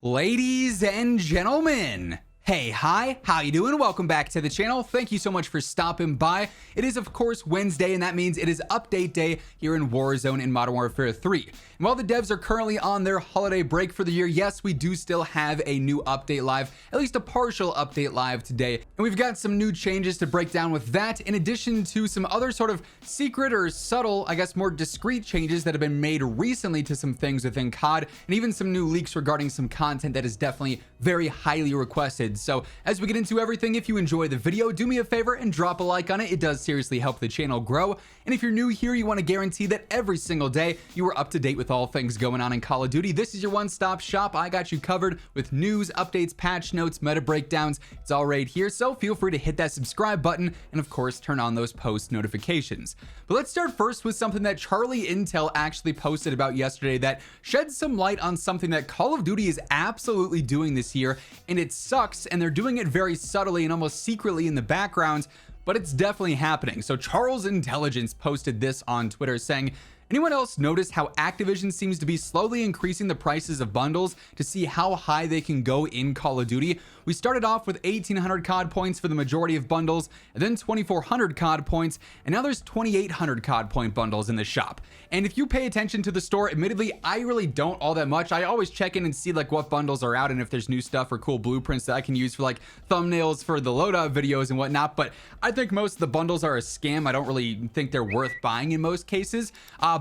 Ladies and gentlemen, hey, hi, how you doing? Welcome back to the channel. Thank you so much for stopping by. It is, of course, Wednesday, and that means it is update day here in Warzone in Modern Warfare 3. And while the devs are currently on their holiday break for the year, yes, we do still have a new update live, at least a partial update live today. And we've got some new changes to break down with that, in addition to some other sort of secret or subtle, I guess more discreet changes that have been made recently to some things within COD, and even some new leaks regarding some content that is definitely very highly requested. So as we get into everything, if you enjoy the video, do me a favor and drop a like on it. It does seriously help the channel grow. And if you're new here, you want to guarantee that every single day you are up to date with all things going on in Call of Duty. This is your one-stop shop. I got you covered with news, updates, patch notes, meta breakdowns. It's all right here. So feel free to hit that subscribe button and of course turn on those post notifications. But let's start first with something that Charlie Intel actually posted about yesterday that sheds some light on something that Call of Duty is absolutely doing this year, and it sucks, and they're doing it very subtly and almost secretly in the background, but it's definitely happening. So Charles Intelligence posted this on Twitter saying, anyone else notice how Activision seems to be slowly increasing the prices of bundles to see how high they can go in Call of Duty? We started off with 1,800 COD points for the majority of bundles, and then 2,400 COD points, and now there's 2,800 COD point bundles in the shop. And if you pay attention to the store, admittedly, I really don't all that much. I always check in and see like what bundles are out and if there's new stuff or cool blueprints that I can use for like thumbnails for the loadout videos and whatnot. But I think most of the bundles are a scam. I don't really think they're worth buying in most cases.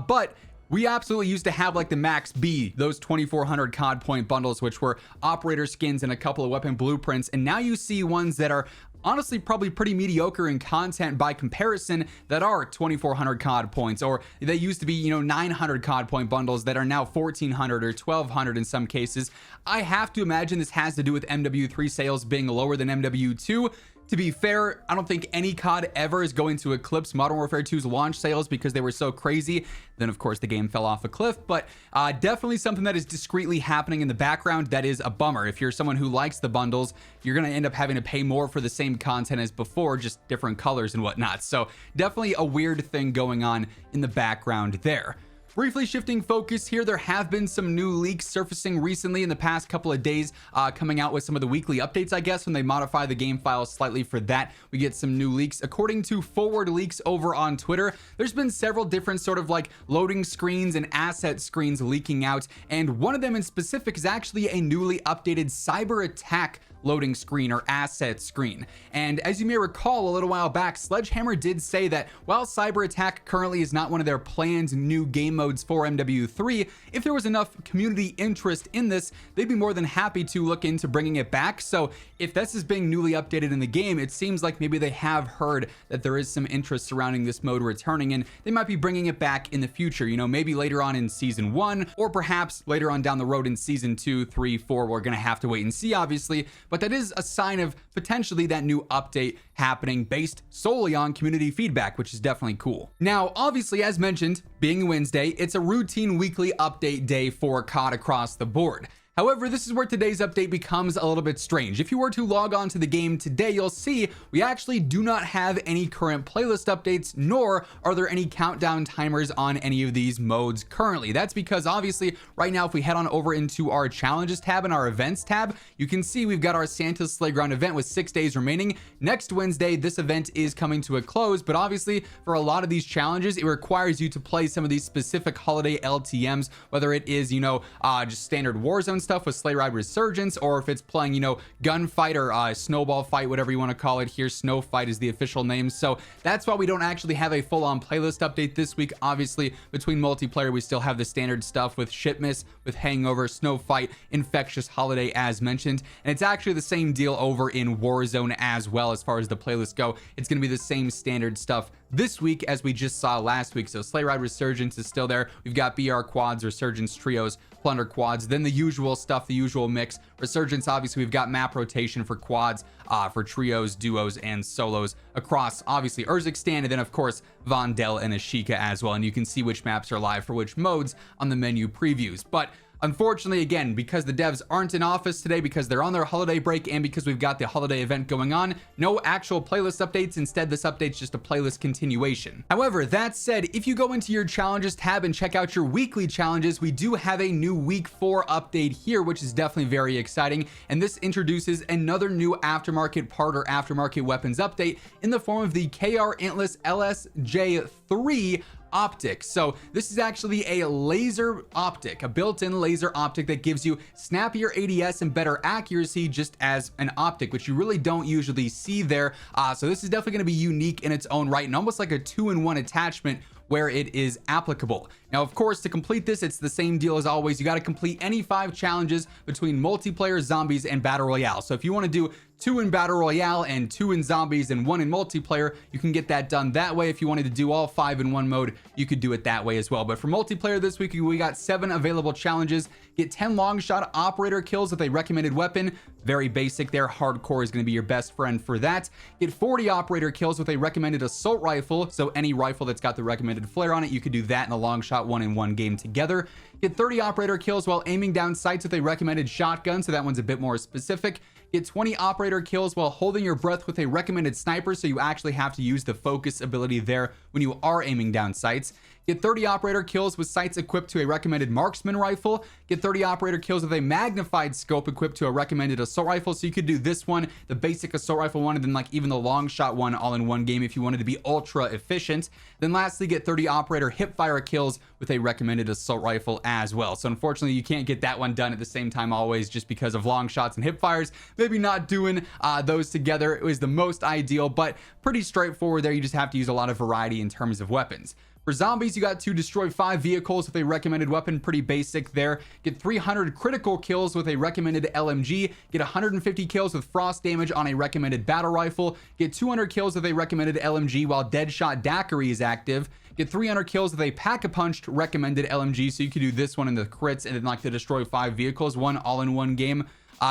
But we absolutely used to have like the max B, those 2,400 COD point bundles, which were operator skins and a couple of weapon blueprints. And now you see ones that are honestly probably pretty mediocre in content by comparison that are 2,400 COD points, or they used to be 900 COD point bundles that are now 1,400 or 1,200 in some cases. I have to imagine this has to do with MW3 sales being lower than MW2. To be fair, I don't think any COD ever is going to eclipse Modern Warfare 2's launch sales because they were so crazy. Then, of course, the game fell off a cliff, but definitely something that is discreetly happening in the background that is a bummer. If you're someone who likes the bundles, you're going to end up having to pay more for the same content as before, just different colors and whatnot. So definitely a weird thing going on in the background there. Briefly shifting focus here, there have been some new leaks surfacing recently in the past couple of days, coming out with some of the weekly updates, I guess, when they modify the game files slightly for that. We get some new leaks. According to Forward Leaks over on Twitter, there's been several different sort of like loading screens and asset screens leaking out, and one of them in specific is actually a newly updated cyber attack loading screen or asset screen. And as you may recall, a little while back, Sledgehammer did say that while cyber attack currently is not one of their planned new game modes for MW3, if there was enough community interest in this, they'd be more than happy to look into bringing it back. So if this is being newly updated in the game, it seems like maybe they have heard that there is some interest surrounding this mode returning, and they might be bringing it back in the future, maybe later on in season 1, or perhaps later on down the road in season 2, 3, 4. We're gonna have to wait and see, obviously, but that is a sign of potentially that new update happening based solely on community feedback, which is definitely cool. Now, obviously, as mentioned, being Wednesday, it's a routine weekly update day for COD across the board. However, this is where today's update becomes a little bit strange. If you were to log on to the game today, you'll see we actually do not have any current playlist updates, nor are there any countdown timers on any of these modes currently. That's because obviously right now, if we head on over into our challenges tab and our events tab, you can see we've got our Santa's Slayground event with 6 days remaining. Next Wednesday, this event is coming to a close, but obviously for a lot of these challenges, it requires you to play some of these specific holiday LTMs, whether it is, just standard Warzone stuff with Sleigh Ride Resurgence, or if it's playing, Gunfight or Snowball Fight, whatever you want to call it here. Snow Fight is the official name. So that's why we don't actually have a full-on playlist update this week. Obviously, between multiplayer, we still have the standard stuff with Shipmas, with Hangover, Snow Fight, Infectious Holiday, as mentioned. And it's actually the same deal over in Warzone as well as far as the playlists go. It's going to be the same standard stuff this week as we just saw last week. So Sleigh Ride Resurgence is still there. We've got BR quads, Resurgence trios, Plunder quads, then the usual stuff, the usual mix. Resurgence, obviously, we've got map rotation for quads, for trios, duos, and solos across, obviously, Urzikstan, and then, of course, Vondel and Ashika as well. And you can see which maps are live for which modes on the menu previews. But Unfortunately, again, because the devs aren't in office today, because they're on their holiday break, and because we've got the holiday event going on, no actual playlist updates. Instead, this update's just a playlist continuation. However, that said, if you go into your challenges tab and check out your weekly challenges, we do have a new week 4 update here, which is definitely very exciting. And this introduces another new aftermarket part or aftermarket weapons update in the form of the KR Antlers LSJ3 optic. So this is actually a laser optic, a built-in laser optic that gives you snappier ADS and better accuracy just as an optic, which you really don't usually see there. So this is definitely going to be unique in its own right and almost like a 2-in-1 attachment where it is applicable. Now, of course, to complete this, it's the same deal as always. You got to complete any 5 challenges between multiplayer, zombies, and battle royale. So if you want to do 2 in battle royale and 2 in zombies and 1 in multiplayer, you can get that done that way. If you wanted to do all 5 in one mode, you could do it that way as well. But for multiplayer this week, we got 7 available challenges. Get 10 long shot operator kills with a recommended weapon. Very basic there. Hardcore is going to be your best friend for that. Get 40 operator kills with a recommended assault rifle. So any rifle that's got the recommended flare on it, you could do that in the long shot 1-in-1 game together. Get 30 operator kills while aiming down sights with a recommended shotgun. So that one's a bit more specific. Get 20 operator kills while holding your breath with a recommended sniper, so you actually have to use the focus ability there when you are aiming down sights. Get 30 operator kills with sights equipped to a recommended marksman rifle. Get 30 operator kills with a magnified scope equipped to a recommended assault rifle. So you could do this one, the basic assault rifle one, and then like even the long shot one all in one game if you wanted to be ultra efficient. Then lastly, get 30 operator hipfire kills with a recommended assault rifle as well. So unfortunately, you can't get that one done at the same time always just because of long shots and hipfires. Maybe not doing those together. It was the most ideal, but pretty straightforward there. You just have to use a lot of variety in terms of weapons. For zombies, you got to destroy 5 vehicles with a recommended weapon. Pretty basic there. Get 300 critical kills with a recommended LMG. Get 150 kills with frost damage on a recommended battle rifle. Get 200 kills with a recommended LMG while Deadshot Daiquiri is active. Get 300 kills with a Pack-a-Punched recommended LMG. So you could do this one in the crits and then like the destroy 5 vehicles, one all-in-one game.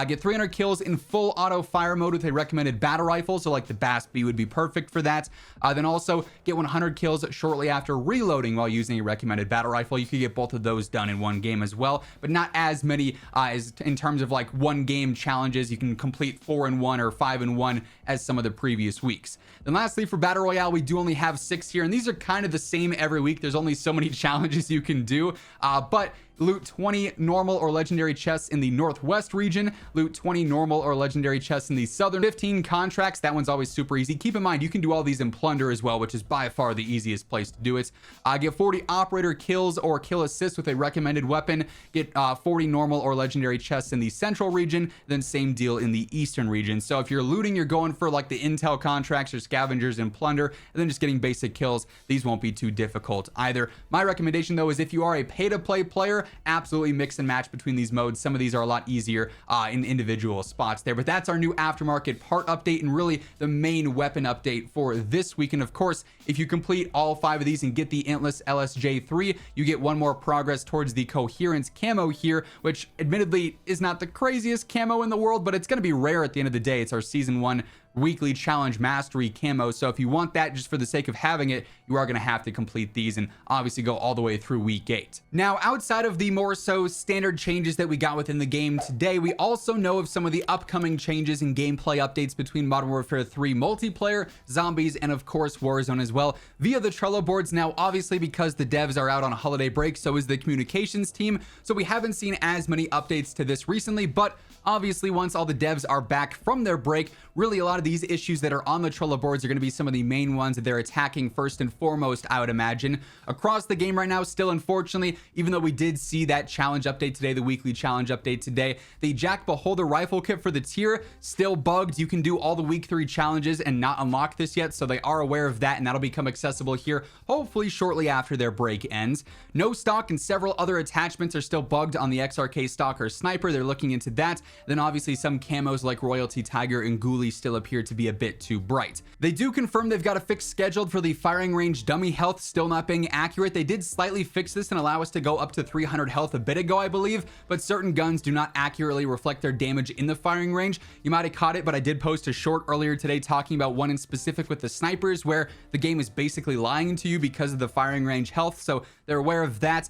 Get 300 kills in full auto fire mode with a recommended battle rifle. So like the BAS-B would be perfect for that. Then also get 100 kills shortly after reloading while using a recommended battle rifle. You could get both of those done in one game as well, but not as many as in terms of like one game challenges. You can complete 4-in-1 or 5-in-1 as some of the previous weeks. Then lastly, for battle royale, we do only have 6 here, and these are kind of the same every week. There's only so many challenges you can do, but loot 20 normal or legendary chests in the northwest region, loot 20 normal or legendary chests in the southern, 15 contracts. That one's always super easy. Keep in mind, you can do all these in plunder as well, which is by far the easiest place to do it. Get 40 operator kills or kill assists with a recommended weapon. Get 40 normal or legendary chests in the central region, then same deal in the eastern region. So if you're looting, you're going for like the intel contracts or scavengers and plunder, and then just getting basic kills. These won't be too difficult either. My recommendation though is if you are a pay-to-play player, absolutely mix and match between these modes. Some of these are a lot easier in individual spots there, but that's our new aftermarket part update and really the main weapon update for this week. And of course, if you complete all 5 of these and get the Antlers LSJ3, you get one more progress towards the Coherence camo here, which admittedly is not the craziest camo in the world, but it's going to be rare at the end of the day. It's our season 1 weekly challenge mastery camo. So if you want that just for the sake of having it, you are going to have to complete these and obviously go all the way through week 8. Now, outside of the more so standard changes that we got within the game today, we also know of some of the upcoming changes and gameplay updates between Modern Warfare 3 multiplayer, zombies, and of course Warzone as well via the Trello boards. Now, obviously because the devs are out on a holiday break, so is the communications team. So we haven't seen as many updates to this recently, but obviously once all the devs are back from their break, really a lot of these issues that are on the Trello boards are going to be some of the main ones that they're attacking first and foremost, I would imagine. Across the game right now, still unfortunately, even though we did see that challenge update today, the weekly challenge update today, the Jack Beholder rifle kit for the tier still bugged. You can do all the week 3 challenges and not unlock this yet, so they are aware of that, and that'll become accessible here hopefully shortly after their break ends. No stock and several other attachments are still bugged on the XRK Stalker Sniper. They're looking into that. Then obviously some camos like Royalty Tiger and Ghoulie still appear appear to be a bit too bright. They do confirm they've got a fix scheduled for the firing range dummy health still not being accurate. They did slightly fix this and allow us to go up to 300 health a bit ago, I believe, but certain guns do not accurately reflect their damage in the firing range. You might have caught it, but I did post a short earlier today talking about one in specific with the snipers where the game is basically lying to you because of the firing range health, so they're aware of that.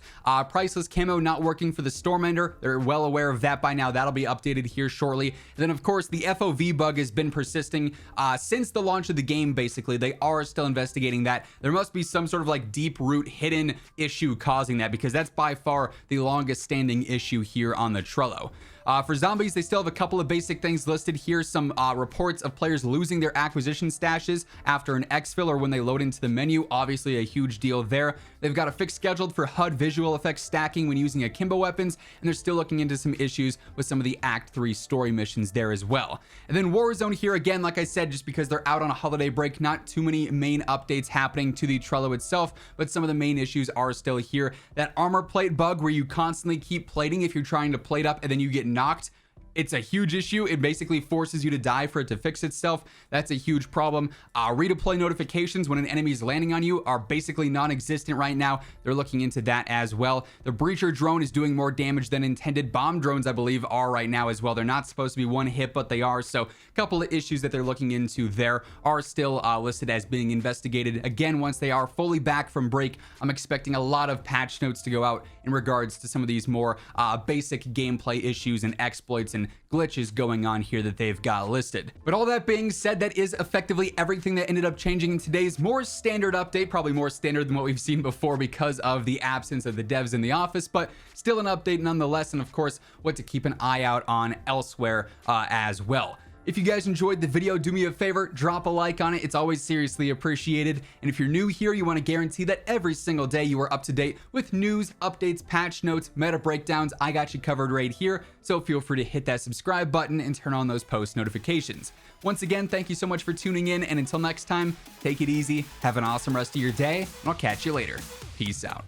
Priceless camo not working for the Stormender. They're well aware of that by now. That'll be updated here shortly. And then, of course, the FOV bug has been persisting since the launch of the game, basically. They are still investigating that. There must be some sort of like deep root hidden issue causing that, because that's by far the longest standing issue here on the Trello. For zombies, they still have a couple of basic things listed here. Some reports of players losing their acquisition stashes after an exfil or when they load into the menu. Obviously a huge deal there. They've got a fix scheduled for HUD visual effects stacking when using akimbo weapons, and they're still looking into some issues with some of the Act 3 story missions there as well. And then Warzone here again, like I said, just because they're out on a holiday break, not too many main updates happening to the Trello itself, but some of the main issues are still here. That armor plate bug where you constantly keep plating if you're trying to plate up and then you get knocked. It's a huge issue. It basically forces you to die for it to fix itself. That's a huge problem. Redeploy notifications when an enemy is landing on you are basically non-existent right now. They're looking into that as well. The breacher drone is doing more damage than intended. Bomb drones, I believe, are right now as well. They're not supposed to be one hit, but they are. So a couple of issues that they're looking into there are still listed as being investigated. Again, once they are fully back from break, I'm expecting a lot of patch notes to go out in regards to some of these more basic gameplay issues and exploits and glitches going on here that they've got listed. But all that being said, that is effectively everything that ended up changing in today's more standard update, probably more standard than what we've seen before because of the absence of the devs in the office, but still an update nonetheless, and of course what to keep an eye out on elsewhere as well. If you guys enjoyed the video, do me a favor, drop a like on it. It's always seriously appreciated. And if you're new here, you want to guarantee that every single day you are up to date with news, updates, patch notes, meta breakdowns. I got you covered right here. So feel free to hit that subscribe button and turn on those post notifications. Once again, thank you so much for tuning in. And until next time, take it easy. Have an awesome rest of your day. And I'll catch you later. Peace out.